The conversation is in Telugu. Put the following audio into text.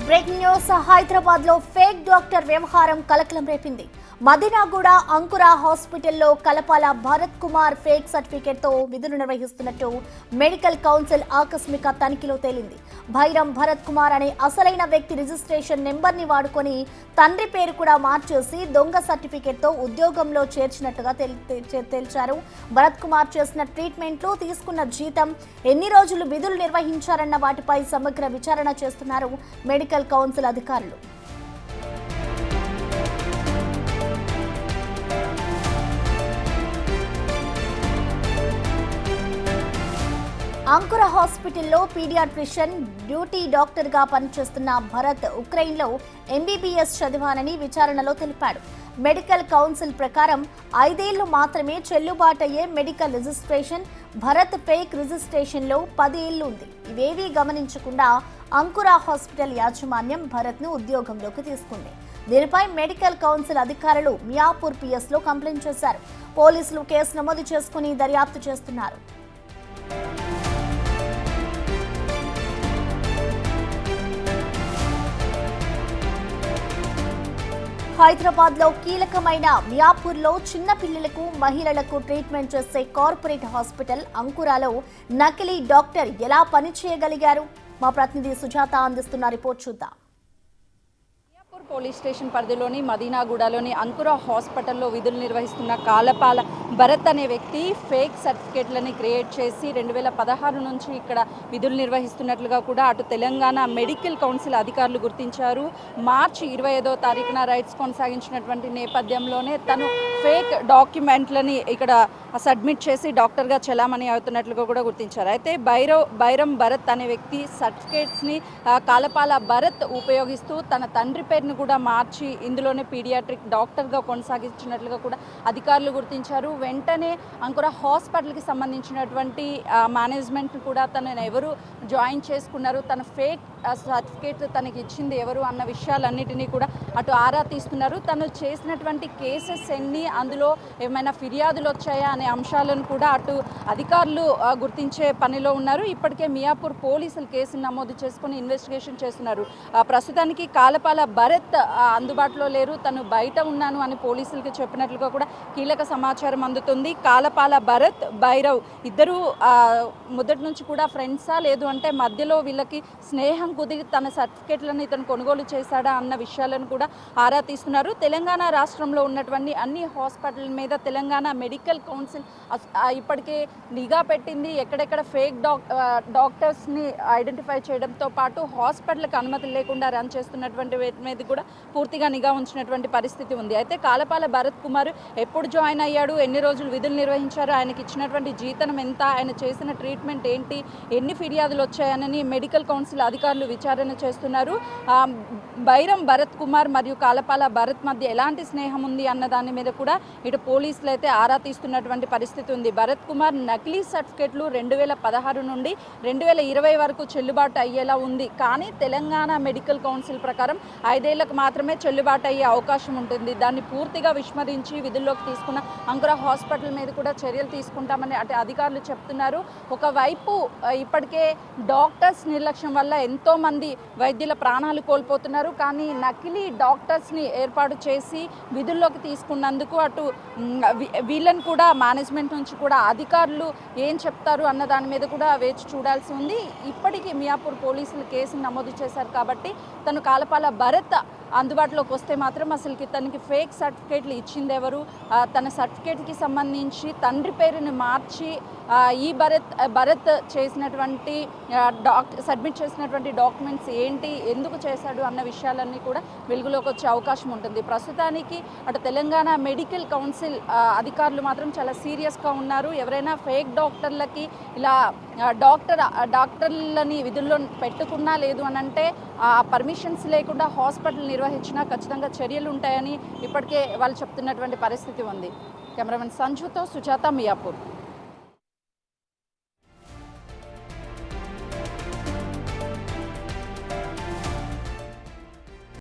బ్రేకింగ్ న్యూస్ హైదరాబాద్ లో ఫేక్ డాక్టర్ వ్యవహారం కలకలం రేపింది. మదీనాగూడ అంకురా హాస్పిటల్లో కలపాల భరత్ కుమార్ ఫేక్ సర్టిఫికేట్ తో విధులు నిర్వహిస్తున్నట్టు మెడికల్ కౌన్సిల్ ఆకస్మిక తనిఖీలో తేలింది. భైరం భరత్ కుమార్ అనే అసలైన వ్యక్తి రిజిస్ట్రేషన్ నెంబర్ ని వాడుకొని తండ్రి పేరు కూడా మార్చేసి దొంగ సర్టిఫికేట్ తో ఉద్యోగంలో చేర్చినట్టుగా తేల్చారు. భరత్ కుమార్ చేసిన ట్రీట్మెంట్లు, తీసుకున్న జీతం, ఎన్ని రోజులు విధులు నిర్వహించారన్న వాటిపై సమగ్ర విచారణ చేస్తున్నారు మెడికల్ కౌన్సిల్ అధికారులు. అంకుర హాస్పిటల్లో పీడియాట్రిషియన్ డ్యూటీ డాక్టర్ గా పనిచేస్తున్న భరత్ ఉక్రెయిన్లో ఎంబీబీఎస్ చదివానని విచారణలో తెలిపాడు. మెడికల్ కౌన్సిల్ ప్రకారం 5 ఏళ్లు మాత్రమే చెల్లుబాటయ్యే మెడికల్ రిజిస్ట్రేషన్, భరత్ ఫేక్ రిజిస్ట్రేషన్లో 10 ఏళ్లు ఉంది. ఇవేవీ గమనించకుండా అంకుర హాస్పిటల్ యాజమాన్యం భరత్ ను ఉద్యోగంలోకి తీసుకుంది. దీనిపై మెడికల్ కౌన్సిల్ అధికారులు మియాపూర్ పిఎస్ లో కంప్లైంట్ చేశారు. పోలీసులు కేసు నమోదు చేసుకుని దర్యాప్తు చేస్తున్నారు. హైదరాబాద్ లో కీలకమైన మియాపూర్లో చిన్న పిల్లలకు, మహిళలకు ట్రీట్మెంట్ చేసే కార్పొరేట్ హాస్పిటల్ అంకురాలో నకిలీ డాక్టర్ ఎలా పనిచేయగలిగారు? మా ప్రతినిధి సుజాత అందిస్తున్న రిపోర్ట్ చూద్దాం. పోలీస్ స్టేషన్ పరిధిలోని మదీనాగూడలోని అంకుర హాస్పిటల్లో విధులు నిర్వహిస్తున్న కాలపాల భరత్ అనే వ్యక్తి ఫేక్ సర్టిఫికేట్లని క్రియేట్ చేసి 2016 నుంచి ఇక్కడ విధులు నిర్వహిస్తున్నట్లుగా కూడా అటు తెలంగాణ మెడికల్ కౌన్సిల్ అధికారులు గుర్తించారు. మార్చి 25వ తారీఖున రైట్స్ కొనసాగించినటువంటి నేపథ్యంలోనే తను ఫేక్ డాక్యుమెంట్లని ఇక్కడ సబ్మిట్ చేసి డాక్టర్గా చెలామణి అవుతున్నట్లుగా కూడా గుర్తించారు. అయితే బైరం భరత్ అనే వ్యక్తి సర్టిఫికేట్స్ని కాలపాల భరత్ ఉపయోగిస్తూ తన తండ్రి పేరును కూడా మార్చి ఇందులోనే పీడియాట్రిక్ డాక్టర్గా కొనసాగించినట్లుగా కూడా అధికారులు గుర్తించారు. వెంటనే అంకుర హాస్పిటల్కి సంబంధించినటువంటి మేనేజ్మెంట్ కూడా తనను ఎవరు జాయిన్ చేసుకున్నారు, తన ఫేక్ సర్టిఫికేట్ తనకి ఇచ్చింది ఎవరు అన్న విషయాలన్నిటినీ కూడా అటు ఆరా తీస్తున్నారు. తను చేసినటువంటి కేసెస్ ఎన్ని, అందులో ఏమైనా ఫిర్యాదులు వచ్చాయా అనే అంశాలను కూడా అటు అధికారులు గుర్తించే పనిలో ఉన్నారు. ఇప్పటికే మియాపూర్ పోలీసులు కేసును నమోదు చేసుకుని ఇన్వెస్టిగేషన్ చేస్తున్నారు. ప్రస్తుతానికి కాలపాల భరత్ అందుబాటులో లేరు, తను బయట ఉన్నాను అని పోలీసులకి చెప్పినట్లుగా కూడా కీలక సమాచారం అందుతుంది. కాలపాల భరత్, భైరవ్ ఇద్దరు మొదటి నుంచి కూడా ఫ్రెండ్సా, లేదు అంటే మధ్యలో వీళ్ళకి స్నేహం కుదిరి తన సర్టిఫికేట్లను ఇతను కొనుగోలు చేశాడా అన్న విషయాలను కూడా ఆరా తీస్తున్నారు. తెలంగాణ రాష్ట్రంలో ఉన్నటువంటి అన్ని హాస్పిటల్ మీద తెలంగాణ మెడికల్ కౌన్సిల్ ఇప్పటికే నిఘా పెట్టింది. ఎక్కడెక్కడ ఫేక్ డాక్టర్స్ని ఐడెంటిఫై చేయడంతో పాటు హాస్పిటల్కి అనుమతి లేకుండా రన్ చేస్తున్నటువంటి మీద కూడా పూర్తిగా నిఘా ఉంచినటువంటి పరిస్థితి ఉంది. అయితే కాలపాల భరత్ కుమార్ ఎప్పుడు జాయిన్ అయ్యాడు, ఎన్ని రోజులు విధులు నిర్వహించారు, ఆయనకి ఇచ్చినటువంటి జీతం ఎంత, ఆయన చేసిన ట్రీట్మెంట్ ఏంటి, ఎన్ని ఫిర్యాదులు వచ్చాయని మెడికల్ కౌన్సిల్ అధికారులు విచారణ చేస్తున్నారు. బైరం భరత్ కుమార్ మరియు కాలపాల భరత్ మధ్య ఎలాంటి స్నేహం ఉంది అన్న దాని మీద కూడా ఇటు పోలీసులు అయితే ఆరా తీస్తున్నటువంటి పరిస్థితి ఉంది. భరత్ కుమార్ నకిలీ సర్టిఫికేట్లు 2016 నుండి 2020 వరకు చెల్లుబాటు అయ్యేలా ఉంది. కానీ తెలంగాణ మెడికల్ కౌన్సిల్ ప్రకారం 5 ఏళ్లకు మాత్రమే చెల్లుబాటు అయ్యే అవకాశం ఉంటుంది. దాన్ని పూర్తిగా విస్మరించి విధుల్లోకి తీసుకున్న అంకుర హాస్పిటల్ మీద కూడా చర్యలు తీసుకుంటామని అటు అధికారులు చెప్తున్నారు. ఒకవైపు ఇప్పటికే డాక్టర్స్ నిర్లక్ష్యం వల్ల ఎంతోమంది వైద్యుల ప్రాణాలు కోల్పోతున్నారు. కానీ నకిలీ డాక్టర్స్ని ఏర్పాటు చేసి విధుల్లోకి తీసుకున్నందుకు అటు వీళ్ళని కూడా మేనేజ్మెంట్ నుంచి కూడా అధికారులు ఏం చెప్తారు అన్న దాని మీద కూడా వేచి చూడాల్సి ఉంది. ఇప్పటికీ మియాపూర్ పోలీసులు కేసును నమోదు చేశారు కాబట్టి తను కాలపాల భరత్ అందుబాటులోకి వస్తే మాత్రం అసలుకి తనకి ఫేక్ సర్టిఫికేట్లు ఇచ్చింది ఎవరు, తన సర్టిఫికేట్కి సంబంధించి తండ్రి పేరుని మార్చి ఈ భరత్ చేసినటువంటి సబ్మిట్ చేసినటువంటి డాక్యుమెంట్స్ ఏంటి, ఎందుకు చేశాడు అన్న విషయాలన్నీ కూడా వెలుగులోకి వచ్చే అవకాశం ఉంటుంది. ప్రస్తుతానికి అటు తెలంగాణ మెడికల్ కౌన్సిల్ అధికారులు మాత్రం చాలా సీరియస్గా ఉన్నారు. ఎవరైనా ఫేక్ డాక్టర్లకి ఇలా డాక్టర్లని విధుల్లో పెట్టుకున్నా, లేదు అని అంటే పర్మిషన్స్ లేకుండా హాస్పిటల్ నిర్వహించినా ఖచ్చితంగా చర్యలు ఉంటాయని ఇప్పటికే వాళ్ళు చెప్తున్నటువంటి పరిస్థితి ఉంది. కెమెరామెన్ సంజుతో సుజాత, మియాపూర్.